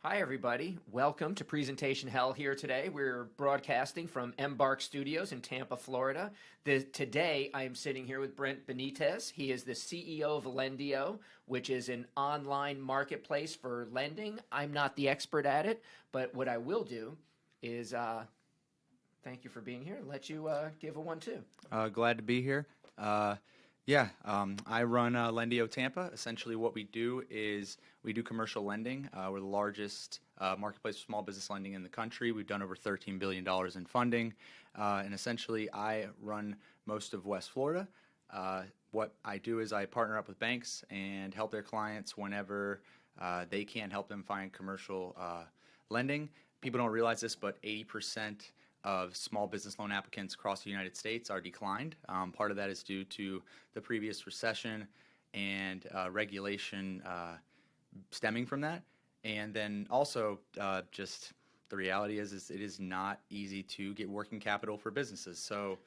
Hi, everybody. Welcome to Presentation Hell here today. We're broadcasting from Embark Studios in Tampa, Florida. Today, I am sitting here with Brent Benitez. He is the CEO of Lendio, which is an online marketplace for lending. I'm not the expert at it, but what I will do is thank you for being here and let you give a 1-2. Glad to be here. I run Lendio Tampa. Essentially what we do is we do commercial lending. We're the largest marketplace for small business lending in the country. We've done over $13 billion in funding. And essentially I run most of West Florida. What I do is I partner up with banks and help their clients whenever they can't help them find commercial lending. People don't realize this, but 80% of small business loan applicants across the United States are declined. Part of that is due to the previous recession and regulation stemming from that. And then also just the reality is it is not easy to get working capital for businesses. So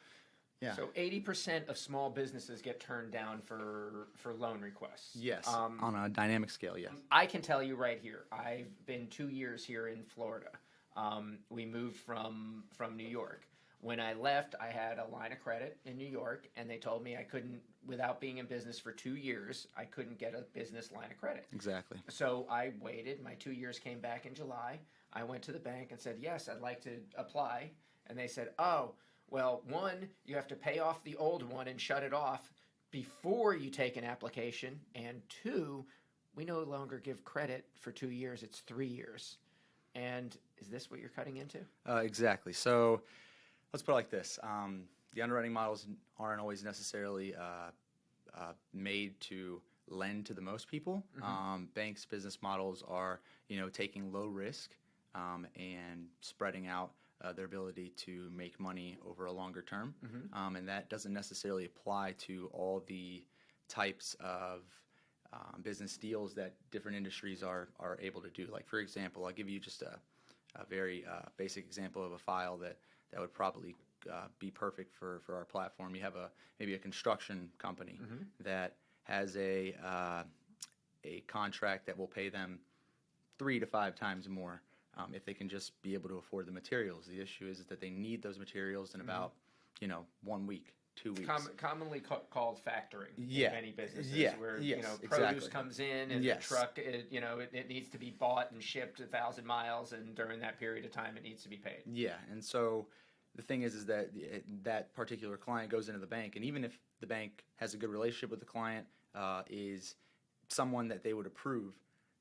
80% of small businesses get turned down for loan requests. Yes, on a dynamic scale, yes. I can tell you right here, I've been 2 years here in Florida. We moved from New York. When I left, I had a line of credit in New York, and they told me I couldn't, without being in business for 2 years, I couldn't get a business line of credit. Exactly. So I waited. My 2 years came back in July. I went to the bank and said, yes, I'd like to apply. And they said, oh, well, one, you have to pay off the old one and shut it off before you take an application. And two, we no longer give credit for 2 years. It's 3 years. And is this what you're cutting into? Exactly. So let's put it like this. The underwriting models aren't always necessarily made to lend to the most people. Mm-hmm. Banks' business models are, taking low risk and spreading out their ability to make money over a longer term. Mm-hmm. And that doesn't necessarily apply to all the types of business deals that different industries are able to do. Like, for example, I'll give you just a very basic example of a file that would probably be perfect for our platform. You have maybe a construction company mm-hmm. that has a contract that will pay them 3 to 5 times more if they can just be able to afford the materials. The issue is that they need those materials in about 1 week. 2 weeks. Commonly called factoring Yeah. in many businesses, Yeah. where Yes, produce exactly. comes in and Yes. the truck, it needs to be bought and shipped 1,000 miles, and during that period of time, it needs to be paid. Yeah, and so the thing is that that particular client goes into the bank, and even if the bank has a good relationship with the client, is someone that they would approve,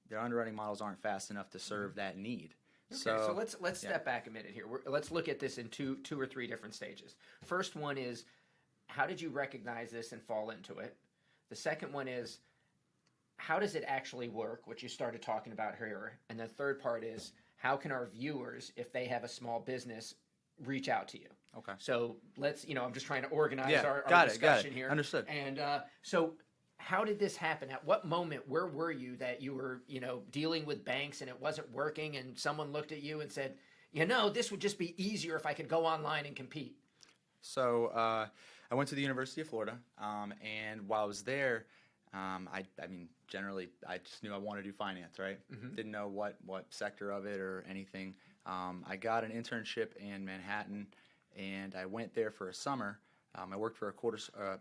their underwriting models aren't fast enough to serve that need. Okay, so let's step back a minute here. Let's look at this in two or three different stages. First one is, how did you recognize this and fall into it? The second one is, how does it actually work, which you started talking about here? And the third part is, how can our viewers, if they have a small business, reach out to you? Okay. So let's, I'm just trying to organize our discussion here. Understood. And so how did this happen? At what moment, where were you that you were, dealing with banks and it wasn't working, and someone looked at you and said, this would just be easier if I could go online and compete? So I went to the University of Florida, and while I was there, generally, I just knew I wanted to do finance, right? Mm-hmm. Didn't know what sector of it or anything. I got an internship in Manhattan, and I went there for a summer. I worked for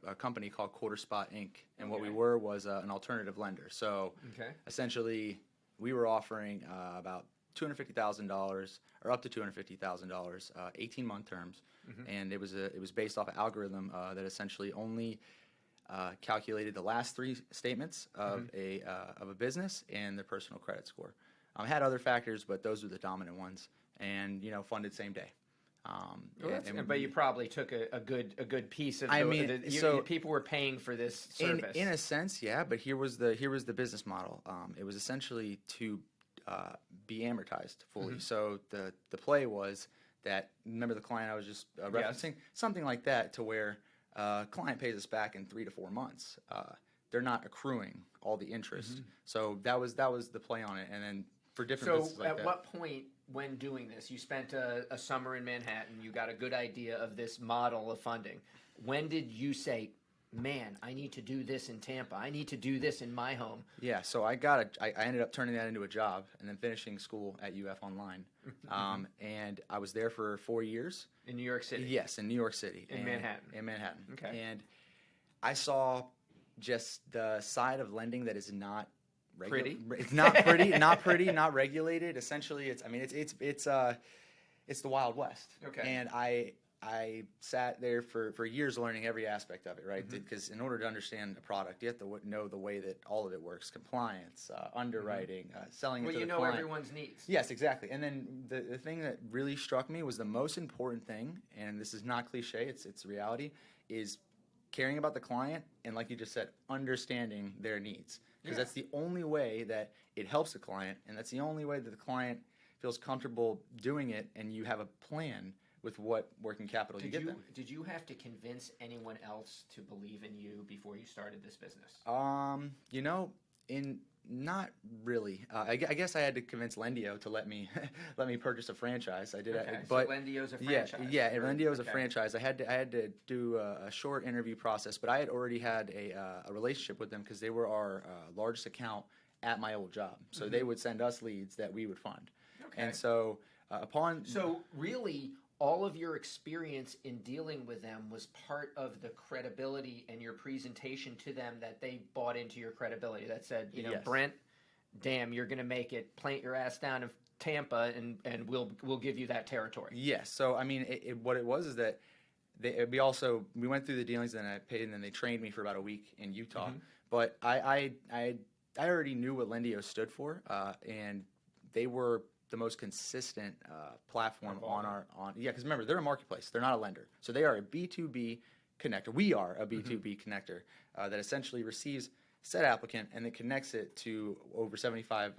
a company called Quarterspot Inc., and what we were was an alternative lender. So essentially, we were offering about $250,000 or up to $250,000, 18-month terms, and it was based off an algorithm that essentially only calculated the last 3 statements of a business and their personal credit score. I had other factors, but those were the dominant ones, and funded same day. But you probably took a good piece of people were paying for this service. In a sense, yeah. But here was the business model. It was essentially to be amortized fully. Mm-hmm. So the play was that, remember the client I was just referencing? Yes. Something like that, to where client pays us back in 3 to 4 months. They're not accruing all the interest. Mm-hmm. So that was the play on it. And then for different businesses like that. So at what point, when doing this, you spent a summer in Manhattan, you got a good idea of this model of funding. When did you say, man, I need to do this in Tampa. I need to do this in my home. Yeah, so I ended up turning that into a job and then finishing school at UF online. And I was there for 4 years. In New York City? Yes, in New York City. In Manhattan? In Manhattan. Okay. And I saw just the side of lending that is not pretty. It's not pretty, not pretty, not regulated. Essentially, it's the Wild West. Okay. And I sat there for years learning every aspect of it, right? Because in order to understand a product, you have to know the way that all of it works: compliance, underwriting, selling it to the client. Well, you know everyone's needs. Yes, exactly. And then the thing that really struck me was the most important thing, and this is not cliche, it's reality, is caring about the client and, like you just said, understanding their needs. Because that's the only way that it helps the client, and that's the only way that the client feels comfortable doing it, and you have a plan with what working capital you get them. Did you have to convince anyone else to believe in you before you started this business? Not really. I guess I had to convince Lendio to let me purchase a franchise. I did, okay. but so Lendio's a franchise. Yeah, Lendio's a franchise. I had to do a short interview process, but I had already had a relationship with them because they were our largest account at my old job. So they would send us leads that we would fund. Okay. And so So really, all of your experience in dealing with them was part of the credibility and your presentation to them that they bought into your credibility. That said, Yes. Brent, damn, you're going to make it. Plant your ass down in Tampa, and we'll give you that territory. Yes. So I mean, what it was is that we went through the dealings, and I paid, and then they trained me for about a week in Utah. But I already knew what Lendio stood for, and they were the most consistent platform because remember, they're a marketplace, they're not a lender, so they are a B2B connector. We are a B2B connector that essentially receives said applicant and then connects it to over 75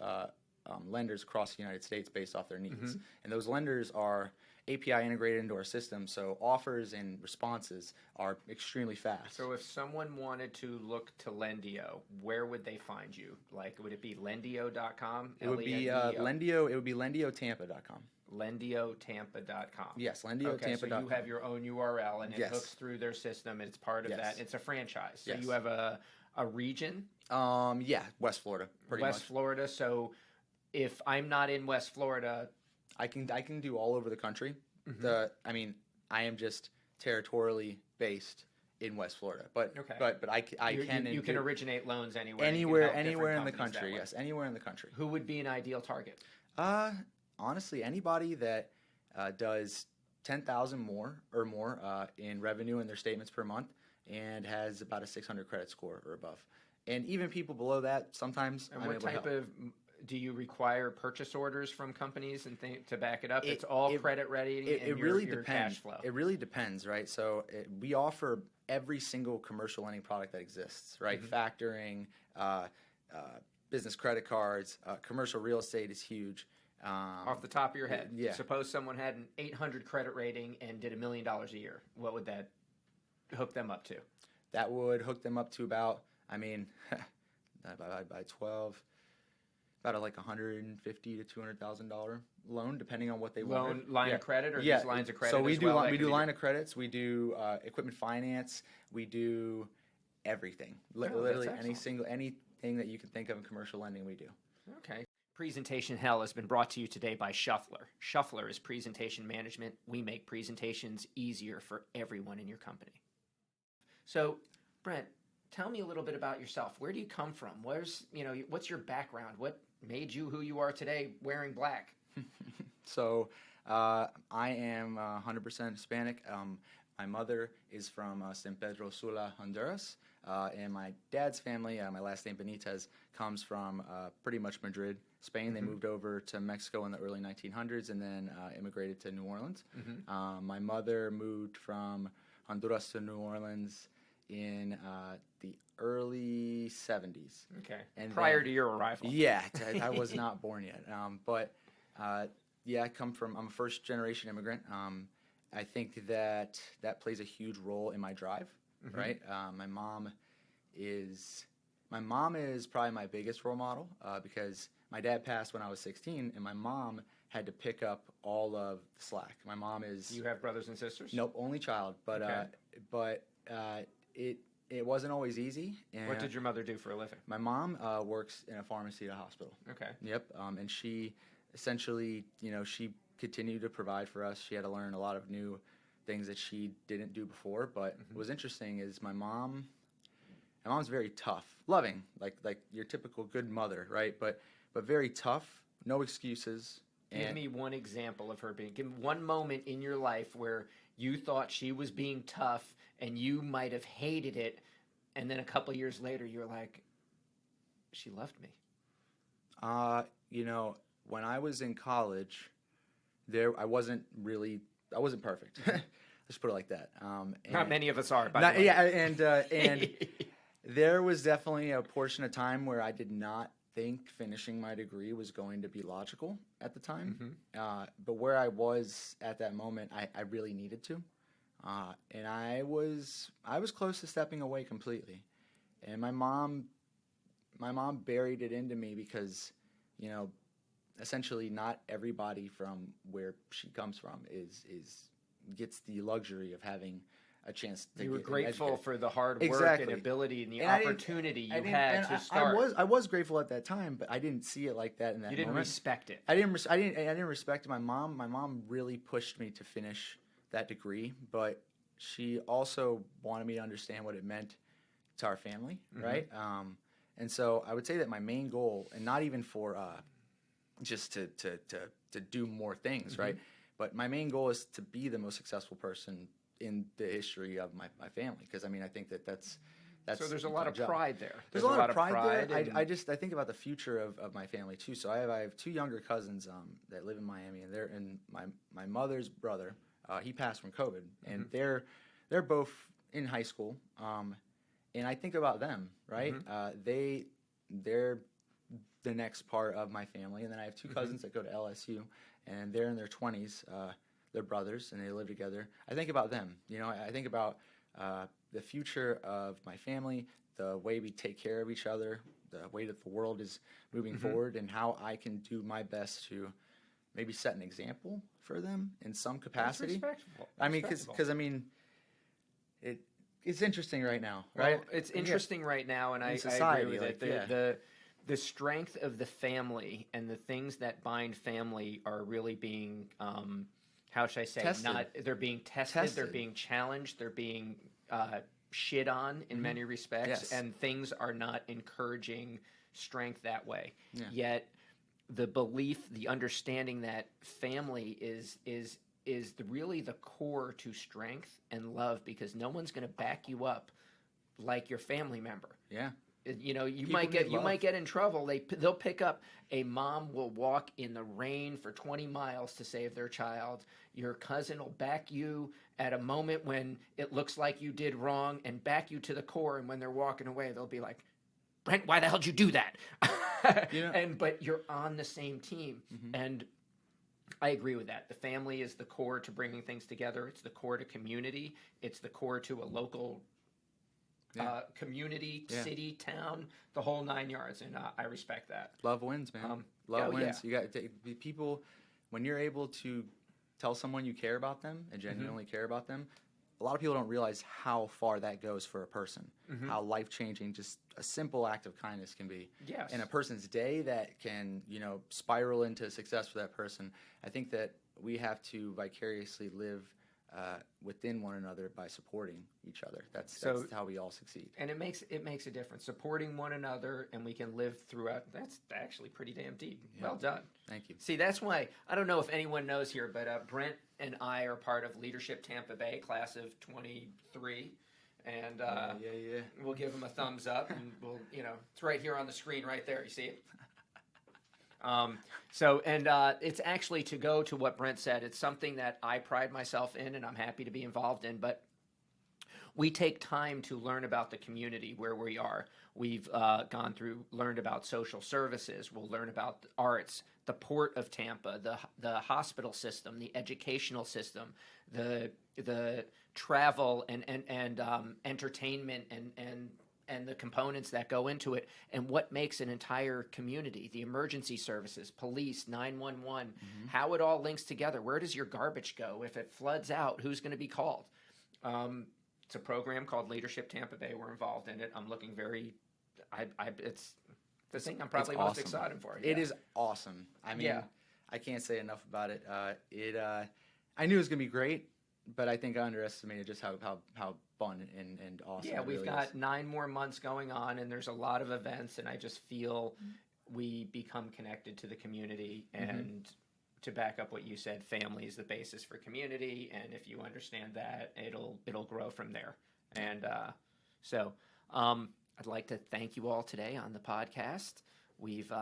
lenders across the United States based off their needs. And those lenders are API integrated into our system, so offers and responses are extremely fast. So if someone wanted to look to Lendio, where would they find you? Like, would it be lendio.com? It would be Lendio. It would be LendioTampa.com. LendioTampa.com. Yes, LendioTampa.com. Okay, so you have your own URL, and it Yes. hooks through their system. It's part of that. It's a franchise. So Yes. you have a region? Yeah, West Florida, pretty much. West Florida. So if I'm not in West Florida, I can do all over the country. I am just territorially based in West Florida, but you can originate loans anywhere. Anywhere in the country. Yes, anywhere in the country. Who would be an ideal target? Honestly, anybody that does 10,000 more in revenue in their statements per month and has about a 600 credit score or above, and even people below that. Sometimes. And what type of do you require purchase orders from companies and to back it up? It's all credit ready. It really depends. Cash flow. It really depends, right? So we offer every single commercial lending product that exists, right? Factoring, business credit cards, commercial real estate is huge. Off the top of your head, yeah. Suppose someone had an 800 credit rating and did $1 million a year. What would that hook them up to? That would hook them up to about, by 12. About like $150,000 to $200,000 loan, depending on what they want. Line of credit, or these lines of credit. So we as do well, we do line of credits. We do equipment finance. We do everything. Literally anything that you can think of in commercial lending, we do. Okay. Presentation Hell has been brought to you today by Shuffler. Shuffler is presentation management. We make presentations easier for everyone in your company. So, Brent, tell me a little bit about yourself. Where do you come from? What's your background? What made you who you are today wearing black? So I am 100% Hispanic. My mother is from San Pedro Sula, Honduras, and my dad's family, my last name Benitez, comes from pretty much Madrid, Spain. They moved over to Mexico in the early 1900s and then immigrated to New Orleans. My mother moved from Honduras to New Orleans in the early 70s. Okay. And prior to your arrival. Yeah, I was not born yet. I'm a first generation immigrant. I think that plays a huge role in my drive, right? My mom is probably my biggest role model because my dad passed when I was 16, and my mom had to pick up all of the slack. My mom is. You have brothers and sisters? Nope, only child. But okay. it wasn't always easy. And What did your mother do for a living? my mom works in a pharmacy at a hospital. Okay. Yep. And she essentially, she continued to provide for us. She had to learn a lot of new things that she didn't do before. But what was interesting is my mom's very tough, loving, like your typical good mother, right? But very tough, no excuses. Give me one example of her give me one moment in your life where you thought she was being tough and you might have hated it, and then a couple years later you're like, she loved me. When I was in college, I wasn't perfect. Let's put it like that. Not many of us are, by the way. Yeah, and there was definitely a portion of time where I did not think finishing my degree was going to be logical at the time. But where I was at that moment, I really needed to. And I was close to stepping away completely. And my mom buried it into me because, essentially not everybody from where she comes from gets the luxury of having a chance to You were get grateful educated. for the hard work Exactly. and ability and the And opportunity you had to start. I was grateful at that time, but I didn't see it like that in that You didn't moment. respect it. I didn't respect my mom. My mom really pushed me to finish that degree, but she also wanted me to understand what it meant to our family, right? And so I would say that my main goal, and not even for just to do more things, right? But my main goal is to be the most successful person in the history of my family, because I think that's So there's a lot of pride there. There's a lot of pride there. I think about the future of my family too. So I have 2 younger cousins that live in Miami, and my mother's brother, he passed from COVID, and they're both in high school, and I think about them, right? They're the next part of my family, and then I have 2 cousins that go to LSU, and they're in their 20s. They're brothers, and they live together. I think about them. I think about the future of my family, the way we take care of each other, the way that the world is moving forward, and how I can do my best to maybe set an example for them in some capacity. That's respectful. It's interesting right now, right? Well, it's interesting right now, and I agree with it. The strength of the family and the things that bind family are really being, how should I say, they're being tested, they're being challenged, they're being shit on in many respects, and things are not encouraging strength that way. Yet the belief, the understanding that family is really the core to strength and love, because no one's going to back you up like your family member. Yeah. You might get in trouble. They'll pick up. A mom will walk in the rain for 20 miles to save their child. Your cousin will back you at a moment when it looks like you did wrong and back you to the core. And when they're walking away, they'll be like, "Brent, why the hell did you do that?" But you're on the same team. And I agree with that. The family is the core to bringing things together. It's the core to community. It's the core to a local community, city, town, the whole 9 yards, and I respect that. Love wins, man. Love wins. You got people. When you're able to tell someone you care about them and genuinely care about them, a lot of people don't realize how far that goes for a person. How life-changing just a simple act of kindness can be. Yes. In a person's day that can, spiral into success for that person. I think that we have to vicariously live within one another by supporting each other. That's how we all succeed. And it makes a difference. Supporting one another, and we can live throughout. That's actually pretty damn deep. Yeah. Well done. Thank you. See, that's why, I don't know if anyone knows here, but Brent and I are part of Leadership Tampa Bay, class of 23. And we'll give them a thumbs up, and we'll, it's right here on the screen right there. You see it? It's actually, to go to what Brent said, it's something that I pride myself in and I'm happy to be involved in, but we take time to learn about the community where we are. We've learned about social services. We'll learn about the arts, the Port of Tampa, the hospital system, the educational system, the travel and entertainment and the components that go into it, and what makes an entire community, the emergency services, police, 911, how it all links together. Where does your garbage go? If it floods out, who's going to be called? It's a program called Leadership Tampa Bay. We're involved in it. I'm looking very. It's the thing I'm probably most awesome. excited for. It is awesome. I mean, Yeah. I can't say enough about it. I knew it was gonna be great, but I think I underestimated just how fun and awesome. Yeah, it we've really got is. 9 more months going on, and there's a lot of events, and I just feel we become connected to the community. And to back up what you said, family is the basis for community, and if you understand that, it'll grow from there. And so I'd like to thank you all today on the podcast. We've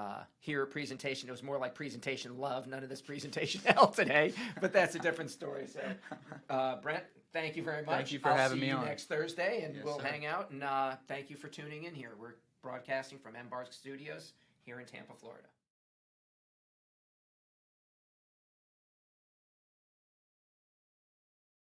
here a presentation. It was more like presentation love, none of this presentation hell today, but that's a different story. So, Brent, thank you very much. Thank you for having me I'll see on. you next Thursday, and Yes, we'll sir. hang out. And thank you for tuning in here. We're broadcasting from Embark Studios here in Tampa, Florida.